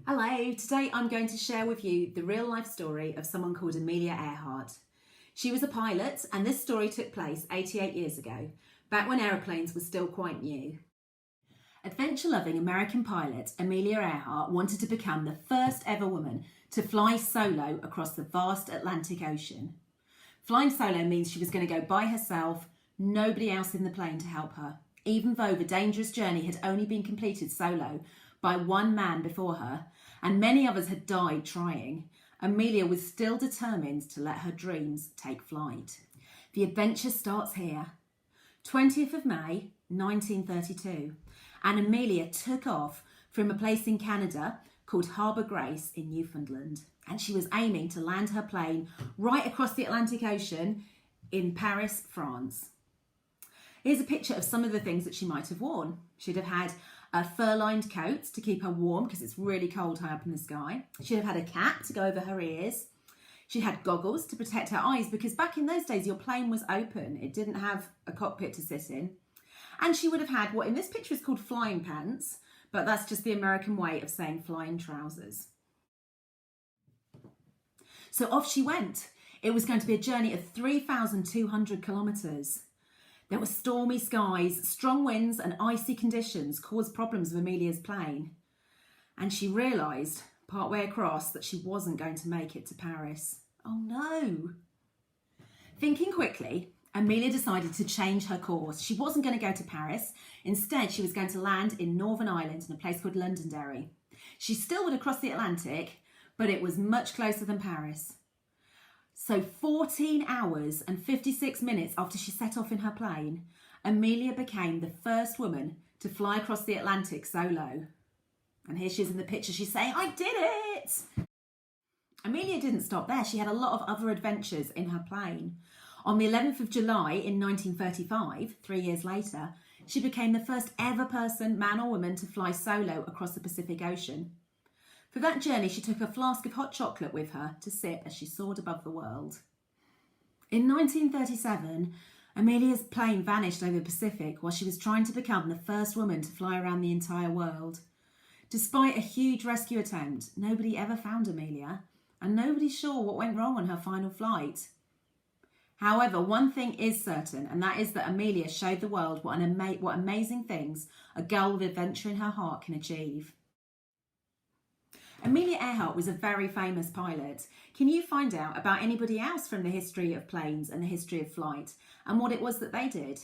Hello, today I'm going to share with you the real life story of someone called Amelia Earhart. She was a pilot, and this story took place 88 years ago, back when aeroplanes were still quite new. Adventure-loving American pilot Amelia Earhart wanted to become the first ever woman to fly solo across the vast Atlantic Ocean. Flying solo means she was going to go by herself, nobody else in the plane to help her, even though the dangerous journey had only been completed solo by one man before her, and many others had died trying. Amelia was still determined to let her dreams take flight. The adventure starts here. 20th of May, 1932, and Amelia took off from a place in Canada called Harbour Grace in Newfoundland, and she was aiming to land her plane right across the Atlantic Ocean in Paris, France. Here's a picture of some of the things that she might have worn. She'd have had a fur-lined coat to keep her warm because it's really cold high up in the sky. She'd have had a cap to go over her ears. She had goggles to protect her eyes because back in those days your plane was open. It didn't have a cockpit to sit in. And she would have had what in this picture is called flying pants, but that's just the American way of saying flying trousers. So off she went. It was going to be a journey of 3,200 kilometres. There were stormy skies, strong winds and icy conditions caused problems with Amelia's plane. And she realised, partway across, that she wasn't going to make it to Paris. Oh no! Thinking quickly, Amelia decided to change her course. She wasn't going to go to Paris. Instead, she was going to land in Northern Ireland in a place called Londonderry. She still would have crossed the Atlantic, but it was much closer than Paris. So 14 hours and 56 minutes after she set off in her plane, Amelia became the first woman to fly across the Atlantic solo. And here she is in the picture. She's saying, "I did it!" Amelia didn't stop there. She had a lot of other adventures in her plane. On the 11th of July in 1935, 3 years later, she became the first ever person, man or woman, to fly solo across the Pacific Ocean. For that journey, she took a flask of hot chocolate with her to sip as she soared above the world. In 1937, Amelia's plane vanished over the Pacific while she was trying to become the first woman to fly around the entire world. Despite a huge rescue attempt, nobody ever found Amelia, and nobody's sure what went wrong on her final flight. However, one thing is certain, and that is that Amelia showed the world what amazing things a girl with adventure in her heart can achieve. Amelia Earhart was a very famous pilot. Can you find out about anybody else from the history of planes and the history of flight and what it was that they did?